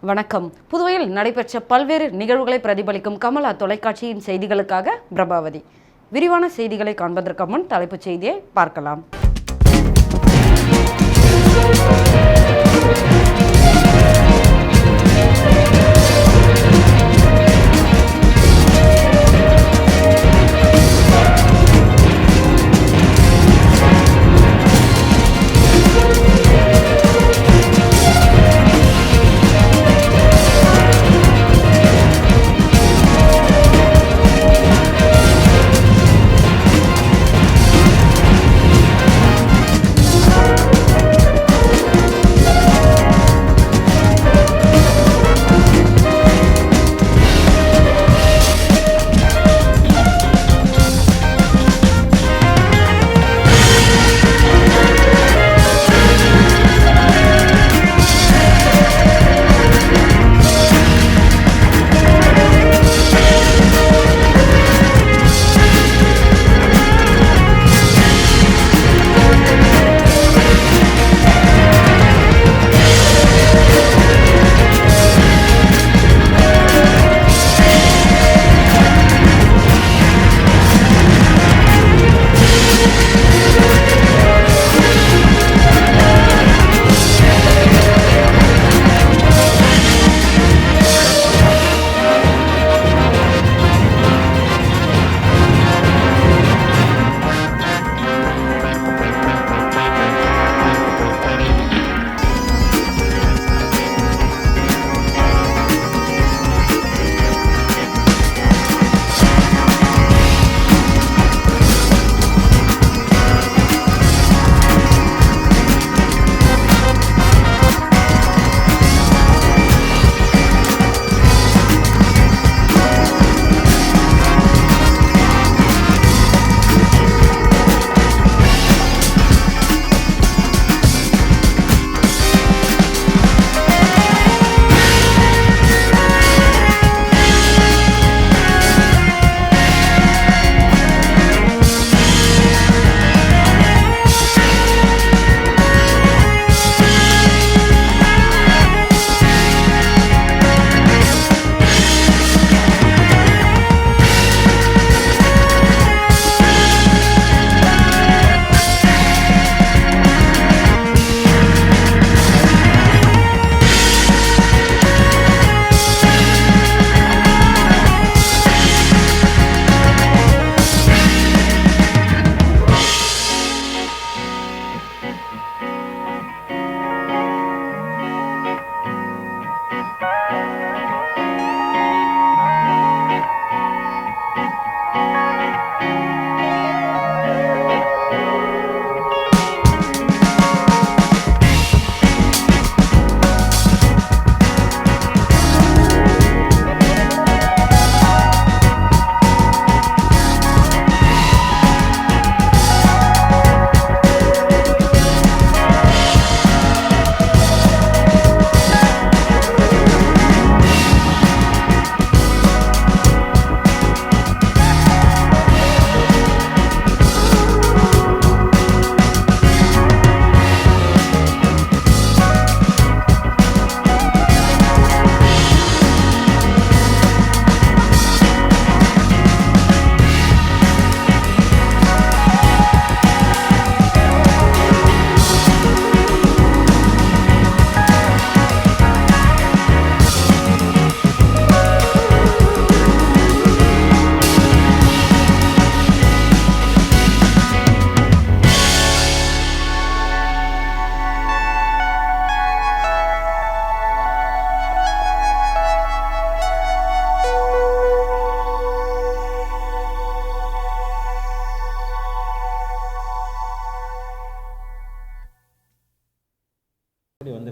வணக்கம். புதுவையில் நடைபெற்ற பல்வேறு நிகழ்வுகளை பிரதிபலிக்கும் கமலா தொலைக்காட்சியின் செய்திகளுக்காக பிரபாவதி. விரிவான செய்திகளை காண்பதற்கு முன் தலைப்புச் செய்தியை பார்க்கலாம்.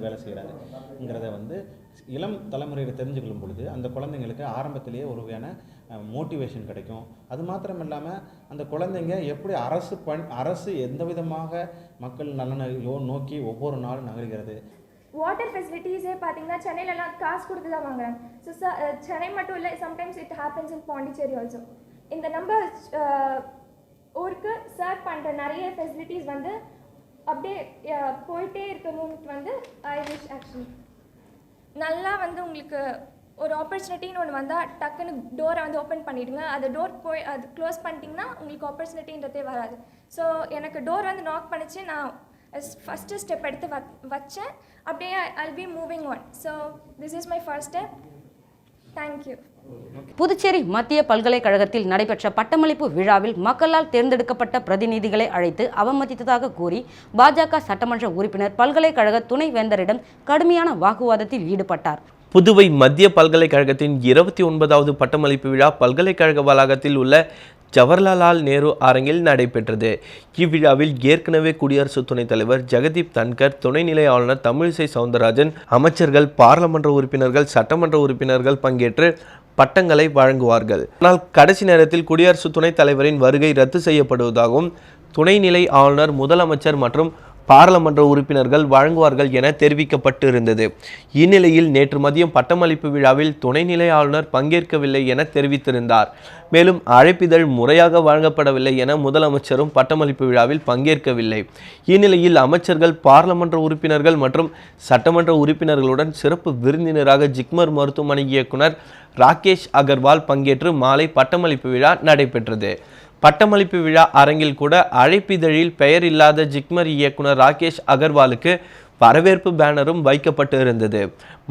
வேலை செய்கிறாருங்கிறத இளம் தலைமுறையில் தெரிஞ்சுக்கொள்ளும் பொழுது அந்த குழந்தைங்களுக்கு ஆரம்பத்திலேயே ஒரு வகையான மோட்டிவேஷன் கிடைக்கும். அது மாத்திரம் இல்லாமல் அந்த குழந்தைங்க எப்படி அரசு எந்த விதமாக மக்கள் நலனை நோக்கி ஒவ்வொரு நாளும் நகர்கிறது. வாட்டர் ஃபெசிலிட்டிஸே பார்த்தீங்கன்னா சென்னையிலலாம் காசு கொடுத்து தான் வாங்குறாங்க. ஸோ சென்னை மட்டும் இல்லை, sometimes it happens in Pondicherry also. இந்த நம்ம ஊருக்கு சர்வ் பண்ணுற நிறைய ஃபெசிலிட்டிஸ் அப்படியே போயிட்டே இருக்கணும்னு ஐ விஷ் ஆக்சுவலி. நல்லா வந்து உங்களுக்கு ஒரு ஆப்பர்ச்சுனிட்டின்னு ஒன்று வந்தால் டக்குன்னு டோரை வந்து ஓப்பன் பண்ணிவிடுங்க. அது டோர் போய் அது க்ளோஸ் பண்ணிட்டீங்கன்னா உங்களுக்கு ஆப்பர்ச்சுனிட்டின்றதே வராது. ஸோ எனக்கு டோர் வந்து நாக் பண்ணிச்சு. நான் ஃபஸ்ட்டு ஸ்டெப் எடுத்து வச்சேன். அப்படியே I'll be moving on. So this is my first step. Thank you. Puducherry மத்திய பல்கலைக்கழகத்தில் நடைபெற்ற பட்டமளிப்பு விழாவில் மக்களால் தேர்ந்தெடுக்கப்பட்ட பிரதிநிதிகளை அழைத்து அவமதித்ததாக கூறி பாஜக சட்டமன்ற உறுப்பினர் பல்கலைக்கழக துணைவேந்தரிடம் கடுமையான வாக்குவாதத்தில் ஈடுபட்டார். புதுவை மத்திய பல்கலைக்கழகத்தின் 29வது பட்டமளிப்பு விழா பல்கலைக்கழக வளாகத்தில் உள்ள ஜவஹர்லால் நேரு அரங்கில் நடைபெற்றது. இவ்விழாவில் ஏற்கனவே குடியரசு துணைத் தலைவர் ஜெகதீப் தன்கர், துணைநிலை ஆளுநர் தமிழிசை சவுந்தரராஜன், அமைச்சர்கள், பாராளுமன்ற உறுப்பினர்கள், சட்டமன்ற உறுப்பினர்கள் பங்கேற்று பட்டங்களை வழங்குவார்கள். ஆனால் கடைசி நேரத்தில் குடியரசு துணைத் தலைவரின் வருகை ரத்து செய்யப்படுவதாகவும் துணைநிலை ஆளுநர், முதலமைச்சர் மற்றும் பாராளுமன்ற உறுப்பினர்கள் வழங்குவார்கள் என தெரிவிக்கப்பட்டிருந்தது. இந்நிலையில் நேற்று மதியம் பட்டமளிப்பு விழாவில் துணைநிலை ஆளுநர் பங்கேற்கவில்லை என தெரிவித்திருந்தார். மேலும் அழைப்பிதழ் முறையாக வழங்கப்படவில்லை என முதலமைச்சரும் பட்டமளிப்பு விழாவில் பங்கேற்கவில்லை. இந்நிலையில் அமைச்சர்கள், பாராளுமன்ற உறுப்பினர்கள் மற்றும் சட்டமன்ற உறுப்பினர்களுடன் சிறப்பு விருந்தினராக ஜிப்மர் மருத்துவமனை இயக்குனர் ராகேஷ் அகர்வால் பங்கேற்று மாலை பட்டமளிப்பு விழா நடைபெற்றது. பட்டமளிப்பு விழா அரங்கில் கூட அழைப்பிதழில் பெயர் இல்லாத ஜிப்மர் இயக்குனர் ராகேஷ் அகர்வாலுக்கு வரவேற்பு பேனரும் வைக்கப்பட்டு இருந்தது.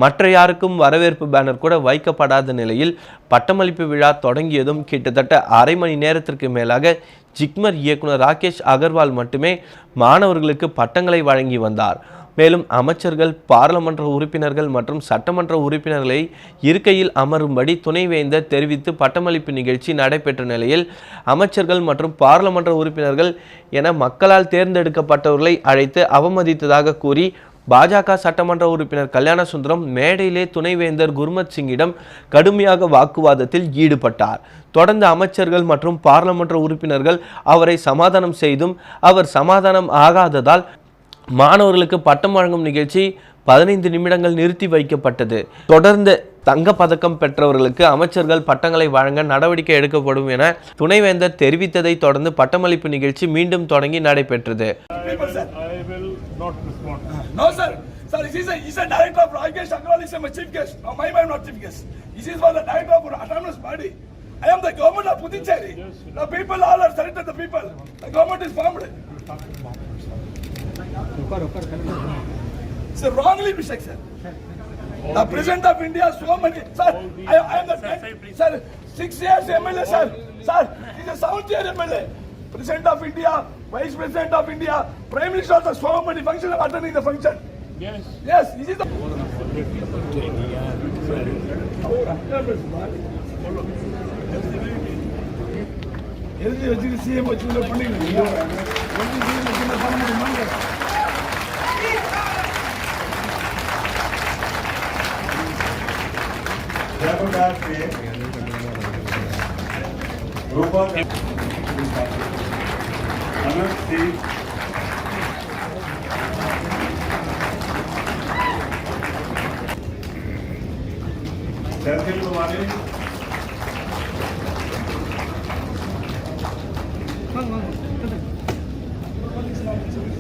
மற்ற யாருக்கும் வரவேற்பு பேனர் கூட வைக்கப்படாத நிலையில் பட்டமளிப்பு விழா தொடங்கியதும் கிட்டத்தட்ட அரை மணி நேரத்திற்கு மேலாக ஜிப்மர் இயக்குனர் ராகேஷ் அகர்வால் மட்டுமே மாணவர்களுக்கு பட்டங்களை வழங்கி வந்தார். மேலும் அமைச்சர்கள், பாராளுமன்ற உறுப்பினர்கள் மற்றும் சட்டமன்ற உறுப்பினர்களை இருக்கையில் அமரும்படி துணைவேந்தர் தெரிவித்து பட்டமளிப்பு நிகழ்ச்சி நடைபெற்ற நிலையில் அமைச்சர்கள் மற்றும் பாராளுமன்ற உறுப்பினர்கள் என மக்களால் தேர்ந்தெடுக்கப்பட்டவர்களை அழைத்து அவமதித்ததாக கூறி பாஜக சட்டமன்ற உறுப்பினர் கல்யாண சுந்தரம் மேடையிலே துணைவேந்தர் குர்மத் சிங்கிடம் கடுமையாக வாக்குவாதத்தில் ஈடுபட்டார். தொடர்ந்து அமைச்சர்கள் மற்றும் பாராளுமன்ற உறுப்பினர்கள் அவரை சமாதானம் செய்தும் அவர் சமாதானம் ஆகாததால் மாணவர்களுக்கு பட்டம் வழங்கும் நிகழ்ச்சி 15 நிமிடங்கள் நிறுத்தி வைக்கப்பட்டது. தொடர்ந்து தங்க பதக்கம் பெற்றவர்களுக்கு அமைச்சர்கள் பட்டங்களை வழங்க நடவடிக்கை எடுக்கப்படும் என துணைவேந்தர் தெரிவித்ததை தொடர்ந்து பட்டமளிப்பு நிகழ்ச்சி மீண்டும் தொடங்கி நடைபெற்றது. I am the government of Puducherry. The people all are selected the people. The government is formed. Sir, wrongly mistake, sir. The President of India, so many. Sir, I am the 10th, sir, 6 years MLA, sir. Sir, he is a 7th year MLA. President of India, Vice President of India, Prime Minister of so many functions are attending the function. Yes. Yes, this is the.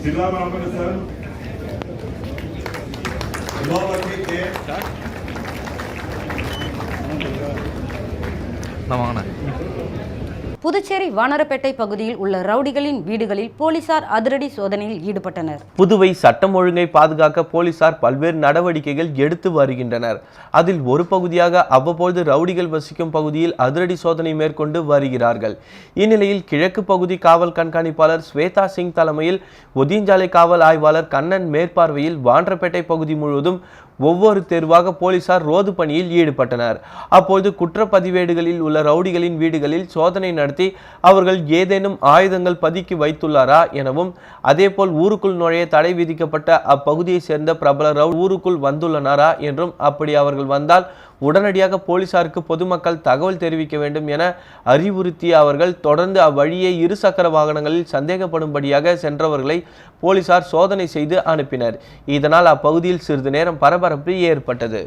जिला बराबर sir Puducherry Vanarapettai பகுதியில் உள்ள ரவுடிகளின் வீடுகளில் போலீசார் அதிரடி சோதனையில் ஈடுபட்டனர். புதுவை சட்டம் ஒழுங்கை பாதுகாக்க போலீசார் பல்வேறு நடவடிக்கைகள் எடுத்து வருகின்றனர். அதில் ஒரு பகுதியாக அவ்வப்போது ரவுடிகள் வசிக்கும் பகுதியில் அதிரடி சோதனை மேற்கொண்டு வருகிறார்கள். இந்நிலையில் கிழக்கு பகுதி காவல் கண்காணிப்பாளர் ஸ்வேதா சிங் தலைமையில் ஒதியஞ்சாலை காவல் ஆய்வாளர் கண்ணன் மேற்பார்வையில் வானரப்பேட்டை பகுதி முழுவதும் ஒவ்வொரு தேர்வாக போலீசார் ரோது பணியில் ஈடுபட்டனர். அப்போது குற்றப்பதிவேடுகளில் உள்ள ரவுடிகளின் வீடுகளில் சோதனை நடத்தி அவர்கள் ஏதேனும் ஆயுதங்கள் பதுக்கி வைத்துள்ளாரா எனவும், அதேபோல் ஊருக்குள் நுழைய தடை விதிக்கப்பட்ட அப்பகுதியை சேர்ந்த பிரபல ரவுடி ஊருக்குள் வந்துள்ளனரா என்றும், அப்படி அவர்கள் வந்தால் உடனடியாக போலீசாருக்கு பொதுமக்கள் தகவல் தெரிவிக்க வேண்டும் என அறிவுறுத்திய அவர்கள் தொடர்ந்து அவ்வழியே இருசக்கர வாகனங்களில் சந்தேகப்படும்படியாக சென்றவர்களை போலீசார் சோதனை செய்து அனுப்பினர். இதனால் அப்பகுதியில் சிறிது நேரம் பரபரப்பு ஏற்பட்டது.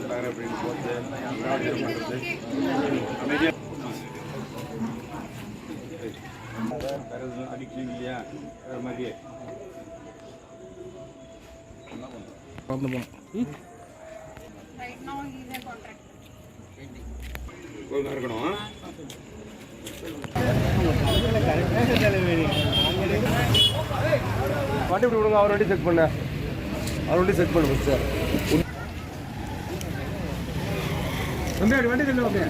பேசுகிறாங்க அப்படின்னு போட்டு அடிக்கல இல்லையா வேறு மாதிரியே ஒழுங்காக இருக்கணும். வண்டி இப்படி விடுங்க, அவர் வண்டி செக் பண்ண, அவர் வண்டி செக் பண்ணு சார். வண்டி செல்லு ஓகே.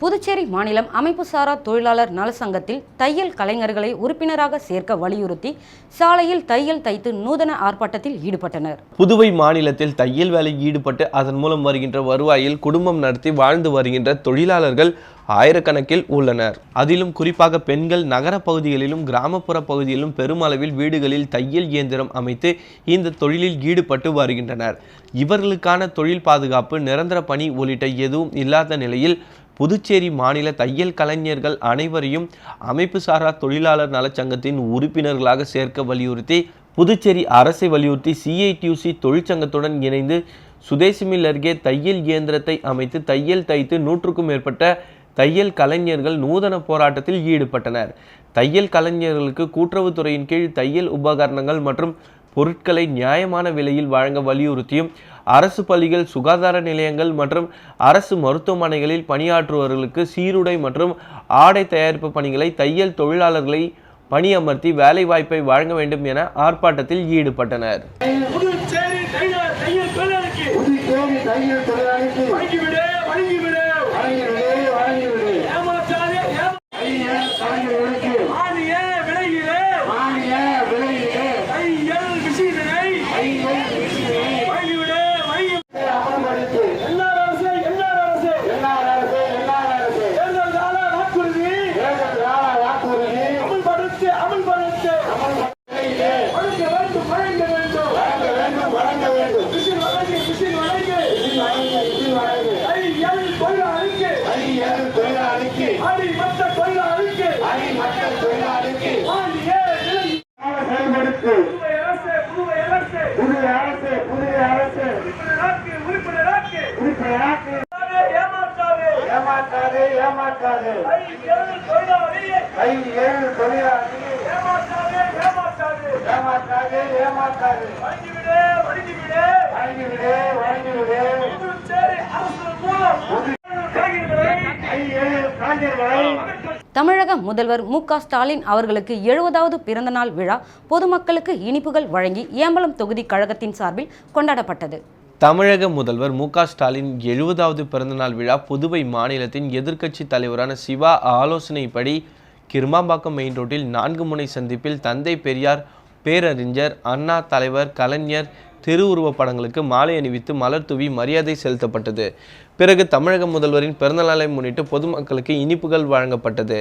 புதுச்சேரி மாநிலம் அமைப்புசாரா தொழிலாளர் நல சங்கத்தில் தையல் கலைஞர்களை உறுப்பினராக சேர்க்க வலியுறுத்தி சாலையில் தையல் தைத்து நூதன ஆர்ப்பாட்டத்தில் ஈடுபட்டனர். புதுவை மாநிலத்தில் தையல் வேலையில் ஈடுபட்டு அதன் மூலம் வருகின்ற வருவாயில் குடும்பம் நடத்தி வாழ்ந்து வருகின்ற தொழிலாளர்கள் ஆயிரக்கணக்கில் உள்ளனர். அதிலும் குறிப்பாக பெண்கள் நகர பகுதிகளிலும் கிராமப்புற பகுதியிலும் பெருமளவில் வீடுகளில் தையல் இயந்திரம் அமைத்து இந்த தொழிலில் ஈடுபட்டு வருகின்றனர். இவர்களுக்கான தொழில் பாதுகாப்பு, நிரந்தர பணி உள்ளிட்ட எதுவும் இல்லாத நிலையில் புதுச்சேரி மாநில தையல் கலைஞர்கள் அனைவரையும் அமைப்புசாரா தொழிலாளர் நலச்சங்கத்தின் உறுப்பினர்களாக சேர்க்க வலியுறுத்தி புதுச்சேரி அரசை வலியுறுத்தி CITUC தொழிற்சங்கத்துடன் இணைந்து சுதேசி மில் அருகே தையல் இயந்திரத்தை அமைத்து தையல் தைத்து 100க்கும் மேற்பட்ட தையல் கலைஞர்கள் நூதன போராட்டத்தில் ஈடுபட்டனர். தையல் கலைஞர்களுக்கு கூட்டுறவுத்துறையின் கீழ் தையல் உபகரணங்கள் மற்றும் பொருட்களை நியாயமான விலையில் வழங்க வலியுறுத்தியும் அரசு பள்ளிகள், சுகாதார நிலையங்கள் மற்றும் அரசு மருத்துவமனைகளில் பணியாற்றுபவர்களுக்கு சீருடை மற்றும் ஆடை தயாரிப்பு பணிகளை தையல் தொழிலாளர்களை பணியமர்த்தி வேலை வாய்ப்பை வழங்க வேண்டும் என ஆர்ப்பாட்டத்தில் ஈடுபட்டனர். தமிழக முதல்வர் மு.க. ஸ்டாலின் அவர்களுக்கு 70வது பிறந்தநாள் விழா பொதுமக்களுக்கு இனிப்புகள் வழங்கி ஏம்பலம் தொகுதி கழகத்தின் சார்பில் கொண்டாடப்பட்டது. தமிழக முதல்வர் மு.க. ஸ்டாலின் 70வது பிறந்தநாள் விழா புதுவை மாநிலத்தின் எதிர்க்கட்சி தலைவரான சிவா ஆலோசனைப்படி கிருமாம்பாக்கம் மெயின் ரோட்டில் 4 முனை சந்திப்பில் தந்தை பெரியார், பேரறிஞர் அண்ணா, தலைவர் கலைஞர் திருவுருவப் படங்களுக்கு மாலை அணிவித்து மலர் தூவி மரியாதை செலுத்தப்பட்டது. பிறகு தமிழக முதல்வரின் பிறந்தநாளை முன்னிட்டு பொதுமக்களுக்கு இனிப்புகள் வழங்கப்பட்டது.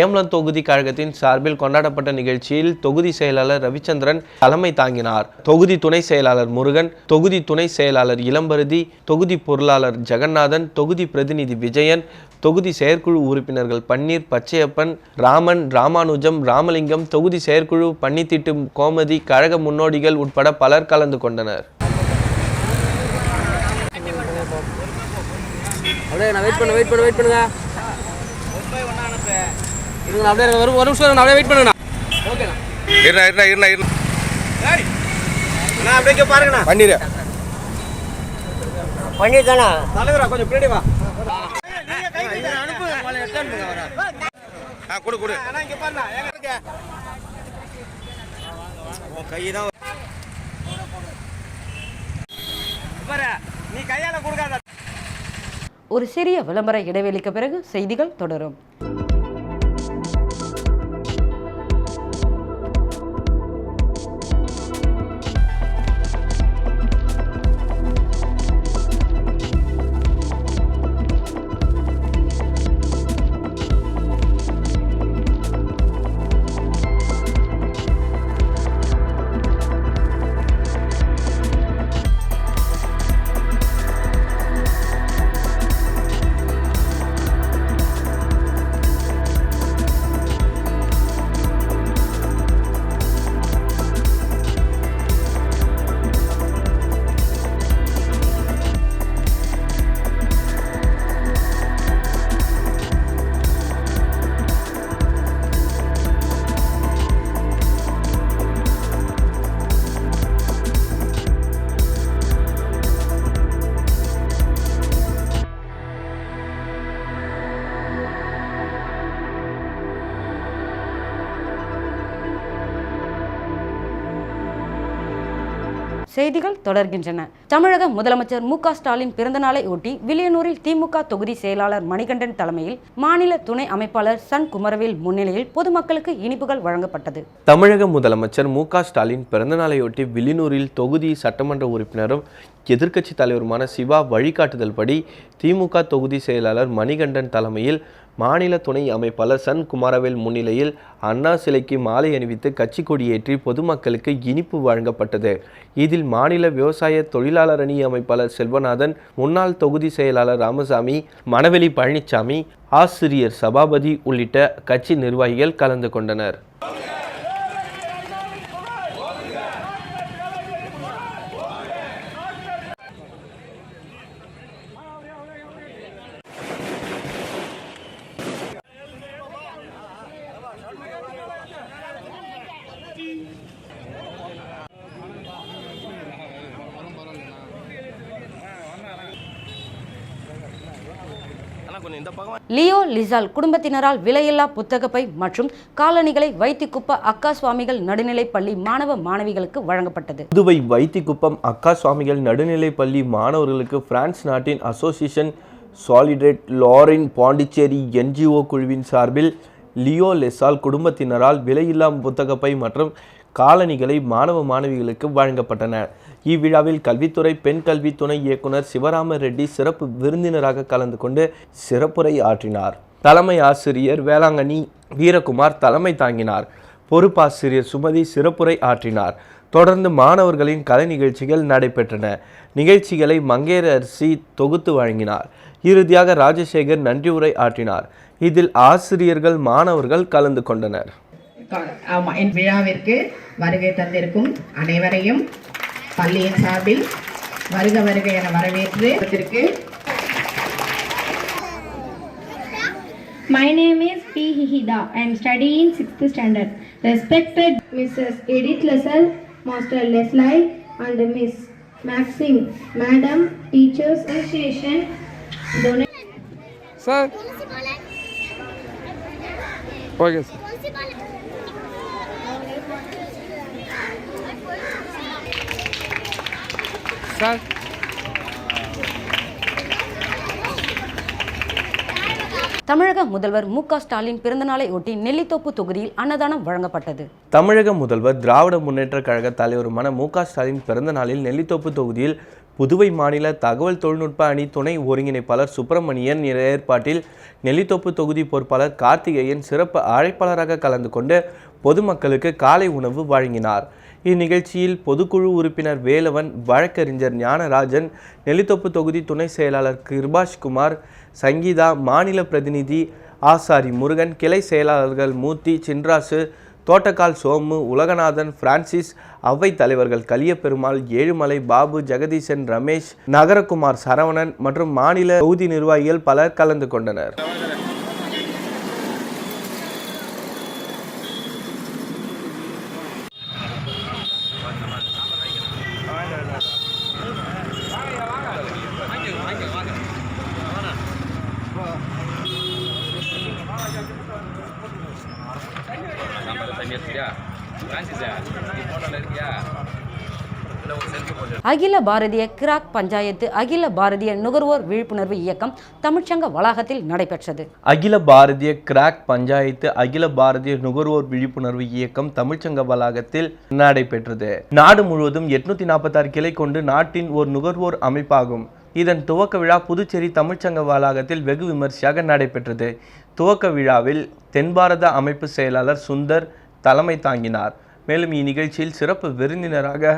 ஏம்பலம் தொகுதி கழகத்தின் சார்பில் கொண்டாடப்பட்ட நிகழ்ச்சியில் தொகுதி செயலாளர் ரவிச்சந்திரன் தலைமை தாங்கினார். தொகுதி துணை செயலாளர் முருகன், தொகுதி துணை செயலாளர் இளம்பருதி, தொகுதி பொருளாளர் ஜெகநாதன், தொகுதி பிரதிநிதி விஜயன், தொகுதி செயற்குழு உறுப்பினர்கள் பன்னீர், பச்சையப்பன், ராமன், ராமானுஜம், ராமலிங்கம், தொகுதி செயற்குழு பன்னித்திட்டு கோமதி, கழக முன்னோடிகள் உட்பட பலர் கலந்து கொண்டனர். அப்படியே நான் வெயிட் பண்ணுங்க. இருங்க, அப்படியே ஒரு நிமிஷம் அப்படியே வெயிட் பண்ணுங்க. ஓகேண்ணா. இருண்ணா. சரி. அண்ணா அப்படியே இங்க பாருங்கண்ணா. பன்னீர் தானா? தலைவரா கொஞ்சம் பின்னாடி வா. நீங்க கை அனுப்பு போல எடுத்துங்க வர. கொடு. அண்ணா இங்க பாருண்ணா. எங்க இருக்க? உன் கை தான் பாரு. நீ கையால கொடுக்காத. ஒரு சிறிய விளம்பர இடைவெளிக்கு பிறகு செய்திகள் தொடரும். செய்திகள் தொடர்கின்றன. தமிழக முதலமைச்சர் மு க ஸ்டாலின் பிறந்தநாளை ஒட்டி வில்லியனூரில் திமுக தொகுதி செயலாளர் மணிகண்டன் தலைமையில் மாநில துணை அமைப்பாளர் சன் குமரவேல் முன்னிலையில் பொதுமக்களுக்கு இனிப்புகள் வழங்கப்பட்டது. தமிழக முதலமைச்சர் மு க ஸ்டாலின் பிறந்தநாளையொட்டி வில்லியனூரில் தொகுதி சட்டமன்ற உறுப்பினரும் எதிர்க்கட்சி தலைவருமான சிவா வழிகாட்டுதல் படி திமுக தொகுதி செயலாளர் மணிகண்டன் தலைமையில் மாநில துணை அமைப்பாளர் சன் குமாரவேல் முன்னிலையில் அண்ணா சிலைக்கு மாலை அணிவித்து கட்சி கொடியேற்றி பொதுமக்களுக்கு இனிப்பு வழங்கப்பட்டது. இதில் மாநில விவசாய தொழிலாளர் அணி அமைப்பாளர் செல்வநாதன், முன்னாள் தொகுதி செயலாளர் ராமசாமி, மணவெளி பழனிசாமி, ஆசிரியர் சபாபதி உள்ளிட்ட கட்சி நிர்வாகிகள் கலந்து கொண்டனர். லியோ லிசால் குடும்பத்தினரால் விலையில்லா புத்தகப்பை மற்றும் காலணிகளை வைத்திக்குப்ப அக்கா சுவாமிகள் நடுநிலைப் பள்ளி மாணவ மாணவிகளுக்கு வழங்கப்பட்டது. புதுவை வைத்திக்குப்பம் அக்கா சுவாமிகள் நடுநிலைப் பள்ளி மாணவர்களுக்கு பிரான்ஸ் நாட்டின் அசோசியேஷன் சாலிடேட் லாரின் பாண்டிச்சேரி NGO குழுவின் சார்பில் லியோ லிசால் குடும்பத்தினரால் விலையில்லா புத்தகப்பை மற்றும் காலணிகளை மாணவ மாணவிகளுக்கு வழங்கப்பட்டன. இவ்விழாவில் கல்வித்துறை பெண் கல்வி துணை இயக்குனர் சிவராம ரெட்டி சிறப்பு விருந்தினராக கலந்து கொண்டு சிறப்புரை ஆற்றினார். தலைமை ஆசிரியர் வேளாங்கண்ணி வீரகுமார் தலைமை தாங்கினார். பொறுப்பாசிரியர் சுமதி சிறப்புரை ஆற்றினார். தொடர்ந்து மாணவர்களின் கலை நிகழ்ச்சிகள் நடைபெற்றன. நிகழ்ச்சிகளை மங்கையரசி தொகுத்து வழங்கினார். இறுதியாக ராஜசேகர் நன்றி உரை ஆற்றினார். இதில் ஆசிரியர்கள் மாணவர்கள் கலந்து கொண்டனர். விழாவிற்கு வருகை தந்திருக்கும் அனைவரையும் பள்ளியின் சார்பில் வருக வருக என வரவேற்று. My name is P. Hihida. I am studying 6th standard. Respected Mrs. Edith Lassell, Master Leslie and Miss Maxine, Madam, Teachers Association, Sir. Okay, sir. Sir. தமிழக முதல்வர் மு க ஸ்டாலின் பிறந்தநாளை ஒட்டி நெல்லித்தோப்பு தொகுதியில் அன்னதானம் வழங்கப்பட்டது. தமிழக முதல்வர் திராவிட முன்னேற்ற கழக தலைவருமான மு க ஸ்டாலின் பிறந்த நாளில் நெல்லித்தோப்பு தொகுதியில் புதுவை மாநில தகவல் தொழில்நுட்ப அணி துணை ஒருங்கிணைப்பாளர் சுப்பிரமணியன் ஏற்பாட்டில் நெல்லித்தோப்பு தொகுதி பொறுப்பாளர் கார்த்திகேயன் சிறப்பு அழைப்பாளராக கலந்து கொண்டு பொதுமக்களுக்கு காலை உணவு வழங்கினார். இந்நிகழ்ச்சியில் பொதுக்குழு உறுப்பினர் வேலவன், வழக்கறிஞர் ஞானராஜன், நெல்லித்தோப்பு தொகுதி துணை செயலாளர் கிருபாஷ்குமார், சங்கீதா, மாநில பிரதிநிதி ஆசாரி முருகன், கிளை செயலாளர்கள் மூர்த்தி, சின்ராசு, தோட்டக்கால் சோமு, உலகநாதன், பிரான்சிஸ், அவை தலைவர்கள் கலியபெருமாள், ஏழுமலை, பாபு, ஜெகதீசன், ரமேஷ், நகரகுமார், சரவணன் மற்றும் மாநில தொகுதி நிர்வாகிகள் பலர் கலந்து கொண்டனர். அகில பாரதிய கிராக் பஞ்சாயத்து அகில பாரதிய நுகர்வோர் விழிப்புணர்வு இயக்கம் தமிழ்ச்சங்க வளாகத்தில் நடைபெற்றது. அகில பாரதிய கிராக் பஞ்சாயத்து அகில பாரதிய நுகர்வோர் விழிப்புணர்வு இயக்கம் தமிழ்ச்சங்க வளாகத்தில் நடைபெற்றது. நாடு முழுவதும் 846 கிளை கொண்டு நாட்டின் ஒரு நுகர்வோர் அமைப்பாகும். இதன் துவக்க விழா புதுச்சேரி தமிழ்ச்சங்க வளாகத்தில் வெகு விமர்சையாக நடைபெற்றது. துவக்க விழாவில் தென்பாரத அமைப்பு செயலாளர் சுந்தர் தலைமை தாங்கினார். மேலும் இந்நிகழ்ச்சியில் சிறப்பு விருந்தினராக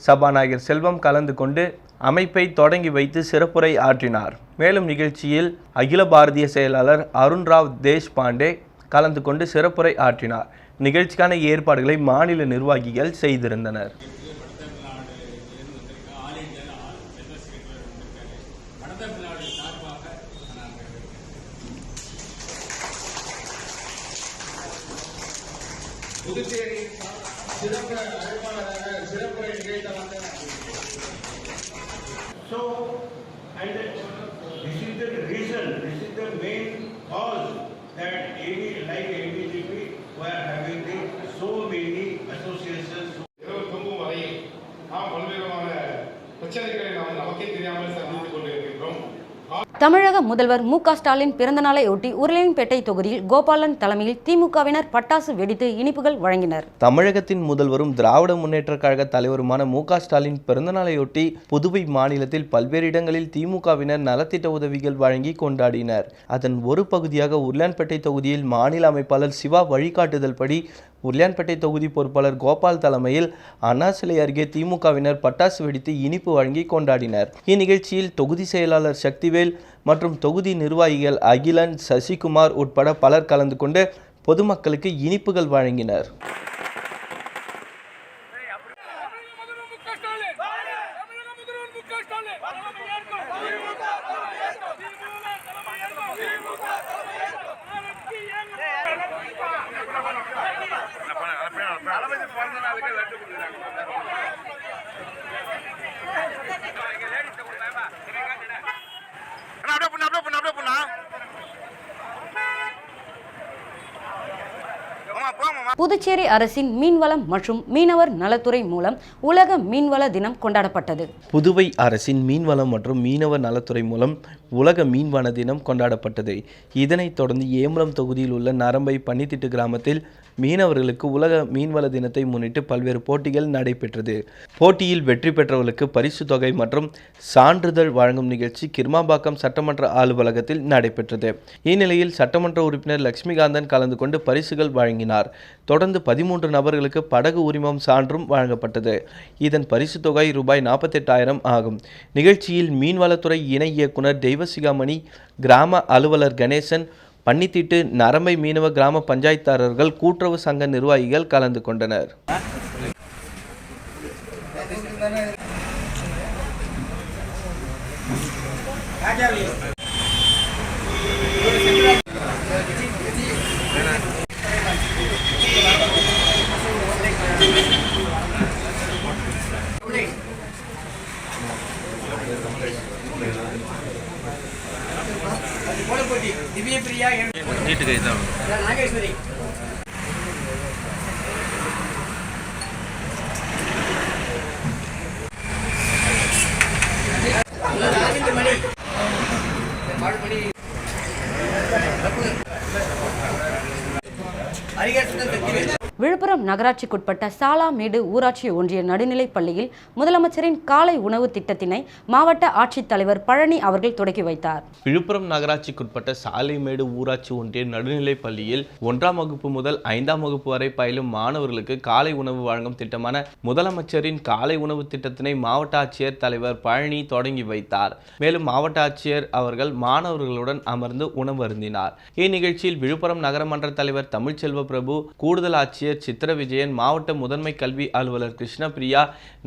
சபாநாயகர் செல்வம் கலந்து கொண்டு அமைப்பை தொடங்கி வைத்து சிறப்புரை ஆற்றினார். மேலும் நிகழ்ச்சியில் அகில பாரதிய செயலாளர் அருண்ராவ் தேஷ்பாண்டே கலந்து கொண்டு சிறப்புரை ஆற்றினார். நிகழ்ச்சிக்கான ஏற்பாடுகளை மாநில நிர்வாகிகள் செய்திருந்தனர். புதுச்சேரி சிறப்பு அழைப்பாளராக சிறப்புரை நிகழ்த்த வந்த So, and this is the reason, this is the main cause that like ABGP were having so many associations. 29 வரை நாம் பல்வேறுமான தமிழக முதல்வர் மு க ஸ்டாலின் பிறந்தநாளையொட்டி உருளையன்பேட்டை தொகுதியில் கோபாலன் தலைமையில் திமுகவினர் பட்டாசு வெடித்து இனிப்புகள் வழங்கினர். தமிழகத்தின் முதல்வரும் திராவிட முன்னேற்றக் கழக தலைவருமான மு க ஸ்டாலின் பிறந்தநாளையொட்டி புதுவை மாநிலத்தில் பல்வேறு இடங்களில் திமுகவினர் நலத்திட்ட உதவிகள் வழங்கி கொண்டாடினர். அதன் ஒரு பகுதியாக உருளையன்பேட்டை தொகுதியில் மாநில அமைப்பாளர் சிவா வழிகாட்டுதல் படி உருளையன்பேட்டை தொகுதி பொறுப்பாளர் கோபால் தலைமையில் அண்ணா சிலை அருகே திமுகவினர் பட்டாசு வெடித்து இனிப்பு வழங்கி கொண்டாடினர். இந்நிகழ்ச்சியில் தொகுதி செயலாளர் சக்திவேல் மற்றும் தொகுதி நிர்வாகிகள் அகிலன், சசிகுமார் உட்பட பலர் கலந்து கொண்டு பொதுமக்களுக்கு இனிப்புகள் வழங்கினர். புதுச்சேரி அரசின் மீன்வளம் மற்றும் மீனவர் நலத்துறை மூலம் உலக மீன்வள தினம் கொண்டாடப்பட்டது. புதுவை அரசின் மீன்வளம் மற்றும் மீனவர் நலத்துறை மூலம் உலக மீன்வள தினம் கொண்டாடப்பட்டது. இதனைத் தொடர்ந்து ஏம்பலம் தொகுதியில் உள்ள நரம்பை பன்னித்திட்டு கிராமத்தில் மீனவர்களுக்கு உலக மீன்வள தினத்தை முன்னிட்டு பல்வேறு போட்டிகள் நடைபெற்றது. போட்டியில் வெற்றி பெற்றவர்களுக்கு பரிசு தொகை மற்றும் சான்றிதழ் வழங்கும் நிகழ்ச்சி கிருமாம்பாக்கம் சட்டமன்ற அலுவலகத்தில் நடைபெற்றது. இந்நிலையில் சட்டமன்ற உறுப்பினர் லட்சுமிகாந்தன் கலந்து கொண்டு பரிசுகள் வழங்கினார். தொடர்ந்து 13 நபர்களுக்கு படகு உரிமம் சான்றும் வழங்கப்பட்டது. இதன் பரிசு தொகை ரூபாய் 48,000 ஆகும். நிகழ்ச்சியில் மீன்வளத்துறை இணை இயக்குனர் தெய்வசிகாமணி, கிராம அலுவலர் கணேசன், பன்னித்திட்டு நரம்பை மீனவ கிராம பஞ்சாயத்தாரர்கள், கூட்டுறவு சங்க நிர்வாகிகள் கலந்து கொண்டனர். விழுப்புரம் நகராட்சிக்குட்பட்ட சாலாமேடு ஊராட்சி ஒன்றிய நடுநிலைப் பள்ளியில் முதலமைச்சரின் காலை உணவு திட்டத்தினை மாவட்ட ஆட்சித்தலைவர் பழனி அவர்கள் தொடங்கி வைத்தார். விழுப்புரம் நகராட்சிக்குட்பட்ட சாலைமேடு ஊராட்சி ஒன்றிய நடுநிலைப் பள்ளியில் 1ஆம் வகுப்பு முதல் 5ஆம் வகுப்பு வரை பயிலும் மாணவர்களுக்கு காலை உணவு வழங்கும் திட்டமான முதலமைச்சரின் காலை உணவு திட்டத்தினை மாவட்ட ஆட்சியர் தலைவர் பழனி தொடங்கி வைத்தார். மேலும் மாவட்ட ஆட்சியர் அவர்கள் மாணவர்களுடன் அமர்ந்து உணவு அருந்தினார். இந்நிகழ்ச்சியில் விழுப்புரம் நகரமன்ற தலைவர் தமிழ்ச்செல்வ பிரபு, கூடுதல் ஆட்சியர் சித்திர விஜயன், மாவட்ட முதன்மை கல்வி அலுவலர் கிருஷ்ணபிரியா,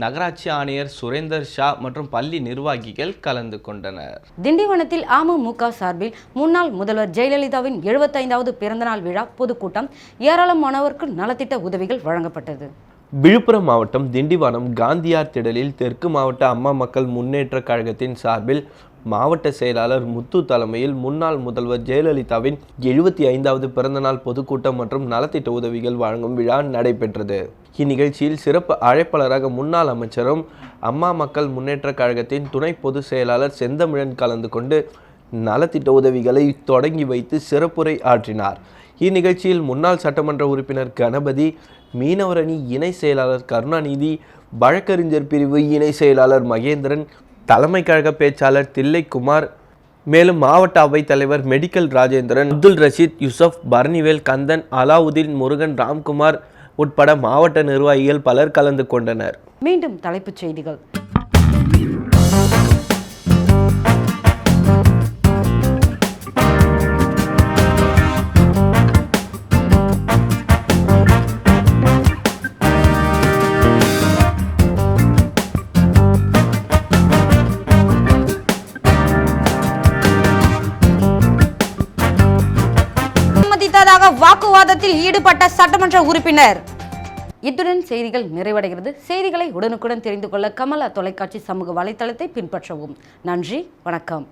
நகராட்சி ஆணையர் சுரேந்தர் ஷா மற்றும் பள்ளி நிர்வாகிகள் கலந்து கொண்டனர். திண்டிவனத்தில் அமமுக சார்பில் முன்னாள் முதல்வர் ஜெயலலிதாவின் 75வது பிறந்தநாள் விழா பொதுக்கூட்டம், ஏராளமானோருக்கு நலத்திட்ட உதவிகள் வழங்கப்பட்டது. விழுப்புரம் மாவட்டம் திண்டிவனம் காந்தியார் திடலில் தெற்கு மாவட்ட அம்மா மக்கள் முன்னேற்ற கழகத்தின் சார்பில் மாவட்ட செயலாளர் முத்து தலைமையில் முன்னாள் முதல்வர் ஜெயலலிதாவின் 75வது பிறந்தநாள் பொதுக்கூட்டம் மற்றும் நலத்திட்ட உதவிகள் வழங்கும் விழா நடைபெற்றது. இந்நிகழ்ச்சியில் சிறப்பு அழைப்பாளராக முன்னாள் அமைச்சரும் அம்மா மக்கள் முன்னேற்ற கழகத்தின் துணை பொதுச் செயலாளர் செந்தமிழன் கலந்து கொண்டு நலத்திட்ட உதவிகளை தொடங்கி வைத்து சிறப்புரை ஆற்றினார். இந்நிகழ்ச்சியில் முன்னாள் சட்டமன்ற உறுப்பினர் கணபதி, மீனவர் அணி இணை செயலாளர் கருணாநிதி, வழக்கறிஞர் பிரிவு இணை செயலாளர் மகேந்திரன், தலைமை கழக பேச்சாளர் தில்லைக்குமார், மேலும் மாவட்ட அவைத் தலைவர் மெடிக்கல் ராஜேந்திரன், அப்துல் ரஷீத், யூசப், பர்னிவேல், கந்தன், அலாவுதீன், முருகன், ராம்குமார் உட்பட மாவட்ட நிர்வாகிகள் பலர் கலந்து கொண்டனர். மீண்டும் தலைப்புச் செய்திகள். வாக்குவாதத்தில் ஈடுபட்ட சட்டமன்ற உறுப்பினர். இத்துடன் செய்திகள் நிறைவடைகிறது. செய்திகளை உடனுக்குடன் தெரிந்து கொள்ள கமலா தொலைக்காட்சி சமூக வலைத்தளத்தை பின்பற்றவும். நன்றி, வணக்கம்.